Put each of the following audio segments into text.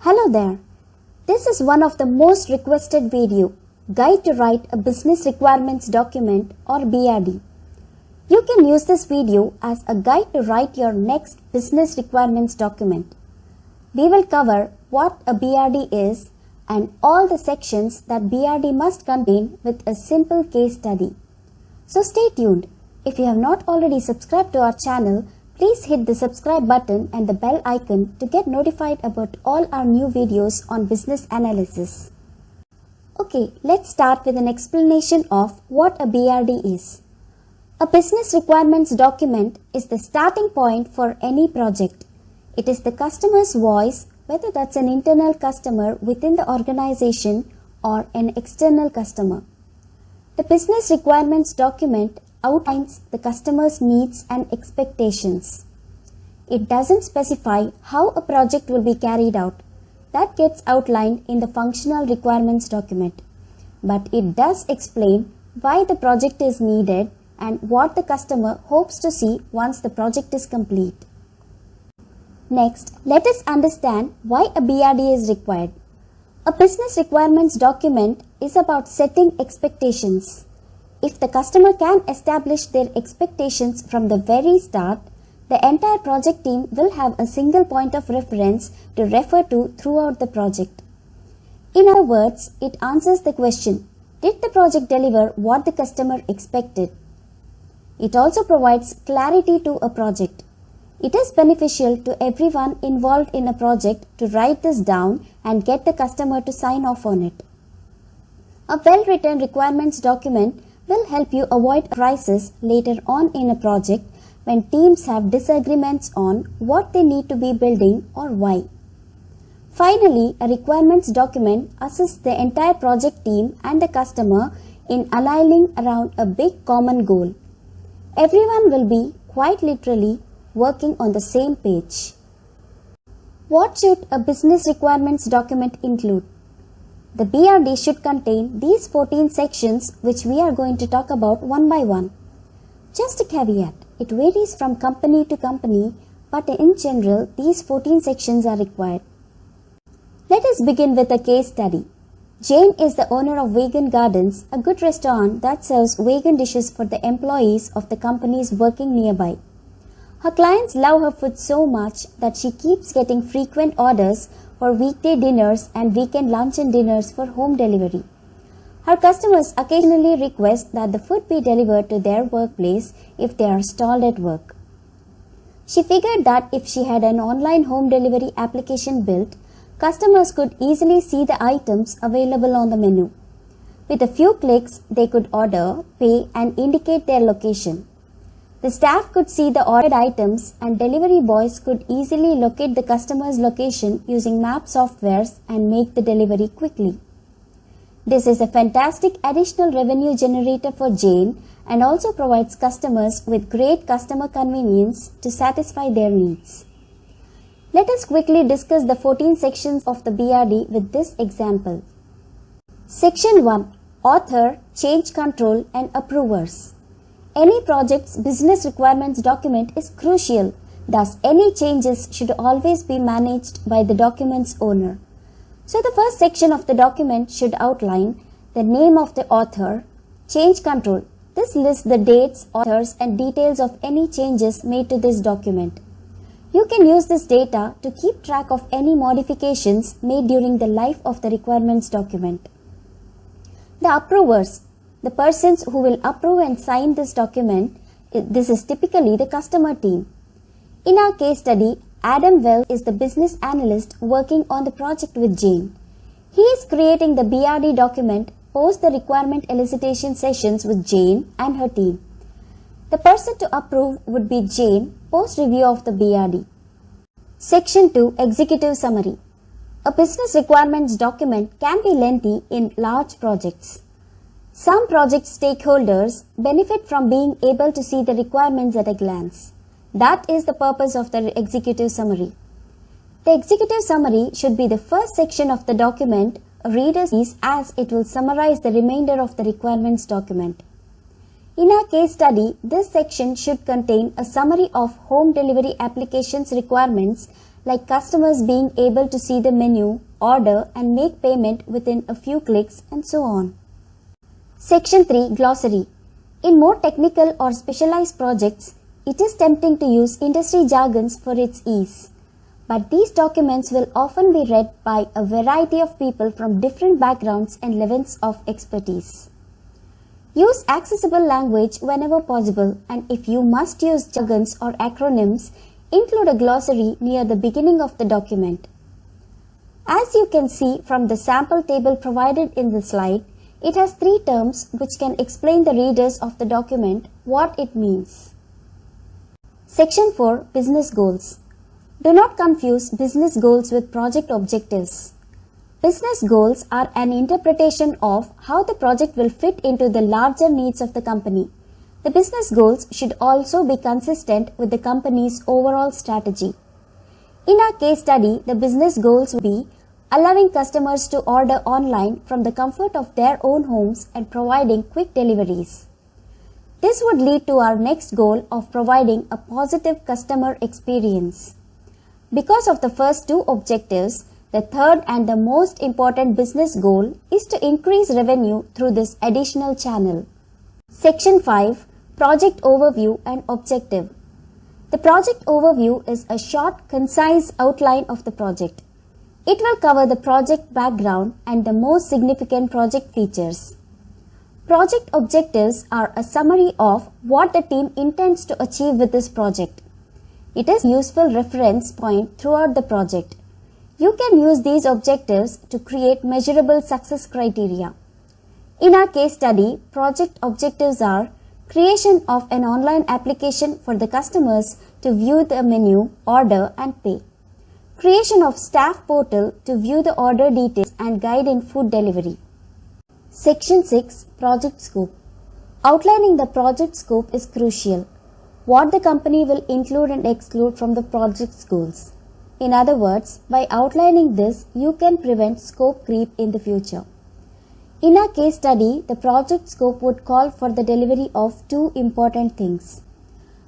Hello there. This is one of the most requested video, Guide to Write a Business Requirements Document or BRD. You can use this video as a guide to write your next business requirements document. We will cover what a BRD is and all the sections that BRD must contain with a simple case study. So stay tuned. If you have not already subscribed to our channel, please hit the subscribe button and the bell icon to get notified about all our new videos on business analysis. Okay, let's start with an explanation of what a BRD is. A business requirements document is the starting point for any project. It is the customer's voice, whether that's an internal customer within the organization or an external customer. The business requirements document outlines the customer's needs and expectations. It doesn't specify how a project will be carried out. That gets outlined in the functional requirements document. But it does explain why the project is needed and what the customer hopes to see once the project is complete. Next, let us understand why a BRD is required. A business requirements document is about setting expectations. If the customer can establish their expectations from the very start, the entire project team will have a single point of reference to refer to throughout the project. In other words, it answers the question, did the project deliver what the customer expected? It also provides clarity to a project. It is beneficial to everyone involved in a project to write this down and get the customer to sign off on it. A well-written requirements document will help you avoid a crisis later on in a project when teams have disagreements on what they need to be building or why. Finally, a requirements document assists the entire project team and the customer in aligning around a big common goal. Everyone will be, quite literally, working on the same page. What should a business requirements document include? The BRD should contain these 14 sections which we are going to talk about one by one. Just a caveat, it varies from company to company, but in general these 14 sections are required. Let us begin with a case study. Jane is the owner of Vegan Gardens, a good restaurant that serves vegan dishes for the employees of the companies working nearby. Her clients love her food so much that she keeps getting frequent orders for weekday dinners and weekend lunch and dinners for home delivery. Her customers occasionally request that the food be delivered to their workplace if they are stalled at work. She figured that if she had an online home delivery application built, customers could easily see the items available on the menu. With a few clicks, they could order, pay, and indicate their location. The staff could see the ordered items and delivery boys could easily locate the customer's location using map softwares and make the delivery quickly. This is a fantastic additional revenue generator for Jane and also provides customers with great customer convenience to satisfy their needs. Let us quickly discuss the 14 sections of the BRD with this example. Section 1. Author, Change Control and Approvers. Any project's business requirements document is crucial, thus any changes should always be managed by the document's owner. So the first section of the document should outline the name of the author, change control. This lists the dates, authors and details of any changes made to this document. You can use this data to keep track of any modifications made during the life of the requirements document. The approvers. The persons who will approve and sign this document, this is typically the customer team. In our case study, Adam Wells is the business analyst working on the project with Jane. He is creating the BRD document post the requirement elicitation sessions with Jane and her team. The person to approve would be Jane post review of the BRD. Section 2. Executive Summary. A business requirements document can be lengthy in large projects. Some project stakeholders benefit from being able to see the requirements at a glance. That is the purpose of the executive summary. The executive summary should be the first section of the document a reader sees as it will summarize the remainder of the requirements document. In our case study, this section should contain a summary of home delivery applications requirements like customers being able to see the menu, order and make payment within a few clicks, and so on. Section 3, Glossary. In more technical or specialized projects, it is tempting to use industry jargons for its ease. But these documents will often be read by a variety of people from different backgrounds and levels of expertise. Use accessible language whenever possible, and if you must use jargons or acronyms, include a glossary near the beginning of the document. As you can see from the sample table provided in the slide, it has 3 terms which can explain the readers of the document what it means. Section 4, Business Goals. Do not confuse business goals with project objectives. Business goals are an interpretation of how the project will fit into the larger needs of the company. The business goals should also be consistent with the company's overall strategy. In our case study, the business goals will be allowing customers to order online from the comfort of their own homes and providing quick deliveries. This would lead to our next goal of providing a positive customer experience. Because of the first 2 objectives, the third and the most important business goal is to increase revenue through this additional channel. Section 5, Project Overview and Objective. The project overview is a short, concise outline of the project. It will cover the project background and the most significant project features. Project objectives are a summary of what the team intends to achieve with this project. It is a useful reference point throughout the project. You can use these objectives to create measurable success criteria. In our case study, project objectives are creation of an online application for the customers to view the menu, order and pay. Creation of staff portal to view the order details and guide in food delivery. Section 6, Project Scope. Outlining the project scope is crucial. What the company will include and exclude from the project's goals. In other words, by outlining this, you can prevent scope creep in the future. In our case study, the project scope would call for the delivery of 2 important things.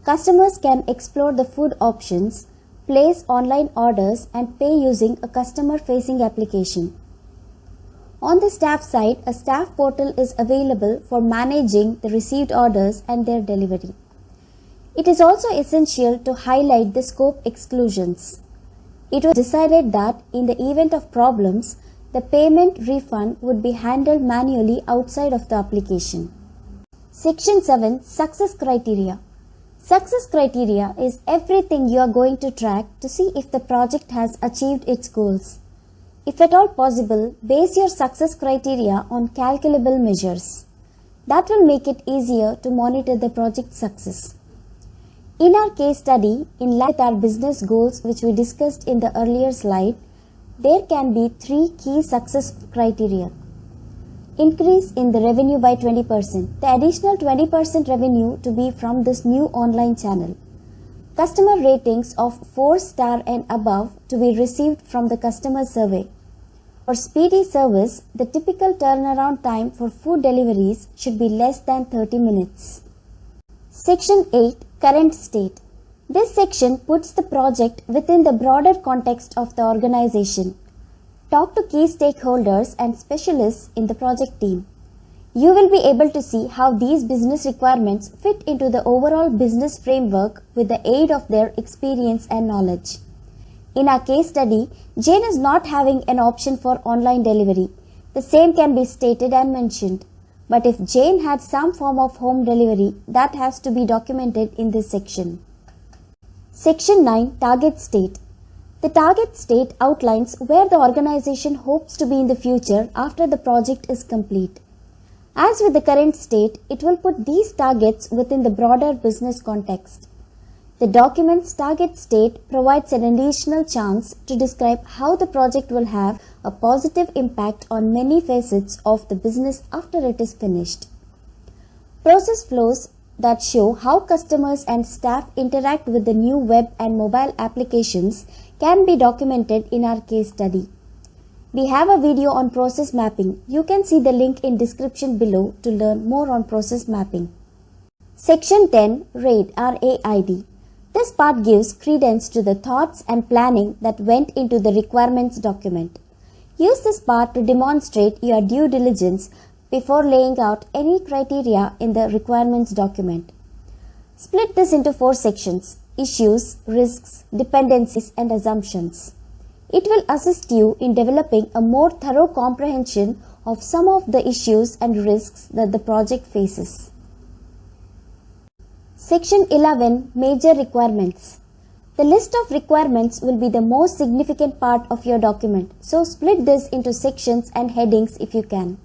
Customers can explore the food options, place online orders and pay using a customer-facing application. On the staff side, a staff portal is available for managing the received orders and their delivery. It is also essential to highlight the scope exclusions. It was decided that in the event of problems, the payment refund would be handled manually outside of the application. Section 7, Success Criteria. Success criteria is everything you are going to track to see if the project has achieved its goals. If at all possible, base your success criteria on calculable measures. That will make it easier to monitor the project success. In our case study, in line with our business goals which we discussed in the earlier slide, there can be 3 key success criteria. Increase in the revenue by 20%. The additional 20% revenue to be from this new online channel. Customer ratings of 4-star and above to be received from the customer survey. For speedy service, the typical turnaround time for food deliveries should be less than 30 minutes. Section 8, Current State. This section puts the project within the broader context of the organization. Talk to key stakeholders and specialists in the project team. You will be able to see how these business requirements fit into the overall business framework with the aid of their experience and knowledge. In our case study, Jane is not having an option for online delivery. The same can be stated and mentioned. But if Jane had some form of home delivery, that has to be documented in this section. Section 9, Target State. The target state outlines where the organization hopes to be in the future after the project is complete. As with the current state, it will put these targets within the broader business context. The document's target state provides an additional chance to describe how the project will have a positive impact on many facets of the business after it is finished. Process flows that show how customers and staff interact with the new web and mobile applications can be documented in our case study. We have a video on process mapping. You can see the link in description below to learn more on process mapping. Section 10, RAID, R-A-I-D. This part gives credence to the thoughts and planning that went into the requirements document. Use this part to demonstrate your due diligence before laying out any criteria in the requirements document. Split this into 4 sections: issues, risks, dependencies, and assumptions. It will assist you in developing a more thorough comprehension of some of the issues and risks that the project faces. Section 11, Major Requirements. The list of requirements will be the most significant part of your document, so split this into sections and headings if you can.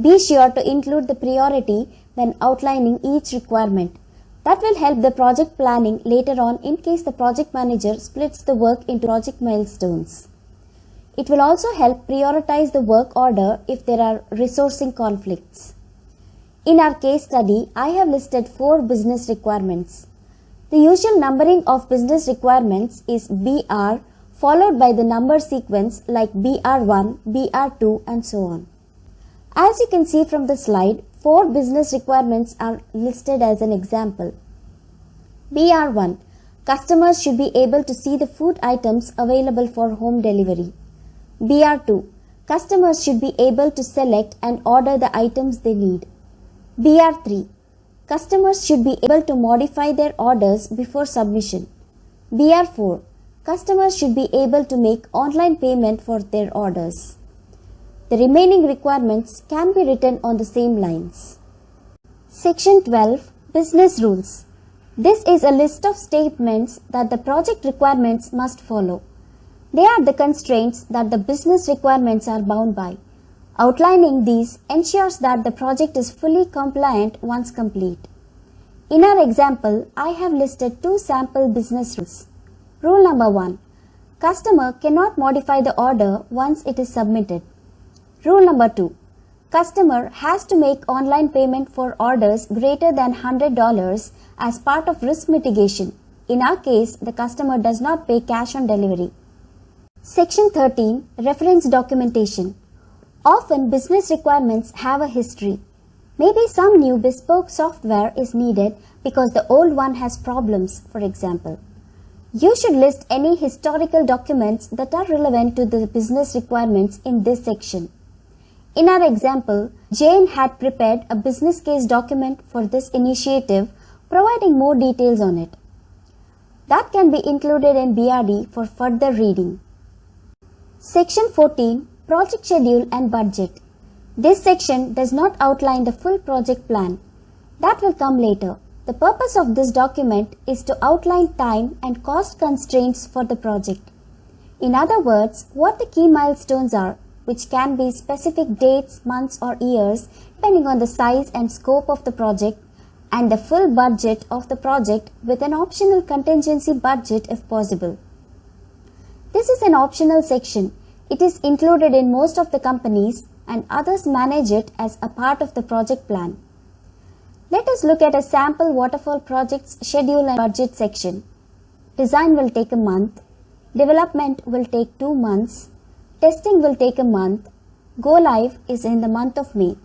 Be sure to include the priority when outlining each requirement. That will help the project planning later on in case the project manager splits the work into project milestones. It will also help prioritize the work order if there are resourcing conflicts. In our case study, I have listed 4 business requirements. The usual numbering of business requirements is BR followed by the number sequence like BR1, BR2 and so on. As you can see from the slide, 4 business requirements are listed as an example. BR1. Customers should be able to see the food items available for home delivery. BR2. Customers should be able to select and order the items they need. BR3. Customers should be able to modify their orders before submission. BR4. Customers should be able to make online payment for their orders. The remaining requirements can be written on the same lines. Section 12, Business Rules. This is a list of statements that the project requirements must follow. They are the constraints that the business requirements are bound by. Outlining these ensures that the project is fully compliant once complete. In our example, I have listed 2 sample business rules. Rule number 1. Customer cannot modify the order once it is submitted. Rule number 2. Customer has to make online payment for orders greater than $100 as part of risk mitigation. In our case, the customer does not pay cash on delivery. Section 13, Reference Documentation. Often business requirements have a history. Maybe some new bespoke software is needed because the old one has problems, for example. You should list any historical documents that are relevant to the business requirements in this section. In our example, Jane had prepared a business case document for this initiative, providing more details on it. That can be included in BRD for further reading. Section 14, Project Schedule and Budget. This section does not outline the full project plan. That will come later. The purpose of this document is to outline time and cost constraints for the project. In other words, what the key milestones are, which can be specific dates, months or years depending on the size and scope of the project, and the full budget of the project with an optional contingency budget if possible. This is an optional section. It is included in most of the companies and others manage it as a part of the project plan. Let us look at a sample waterfall project's schedule and budget section. Design will take a month. Development will take 2 months. Testing will take a month. Go live is in the month of May.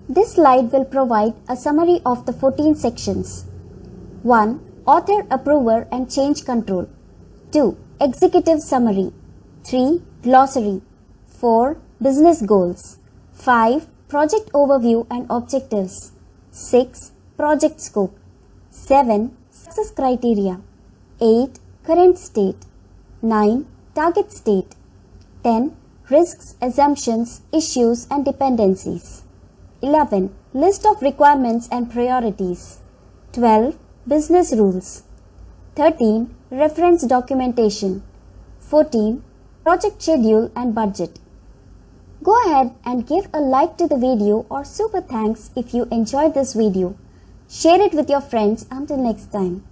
This slide will provide a summary of the 14 sections. 1. Author, approver and change control. 2. Executive summary. 3. Glossary. 4. Business goals. 5. Project overview and objectives. 6. Project scope. 7. Success criteria. 8. Current state. 9. Target state. 10. Risks, assumptions, issues and dependencies. 11. List of requirements and priorities. 12. Business rules. 13. Reference documentation. 14. Project schedule and budget. Go ahead and give a like to the video or super thanks if you enjoyed this video. Share it with your friends. Until next time.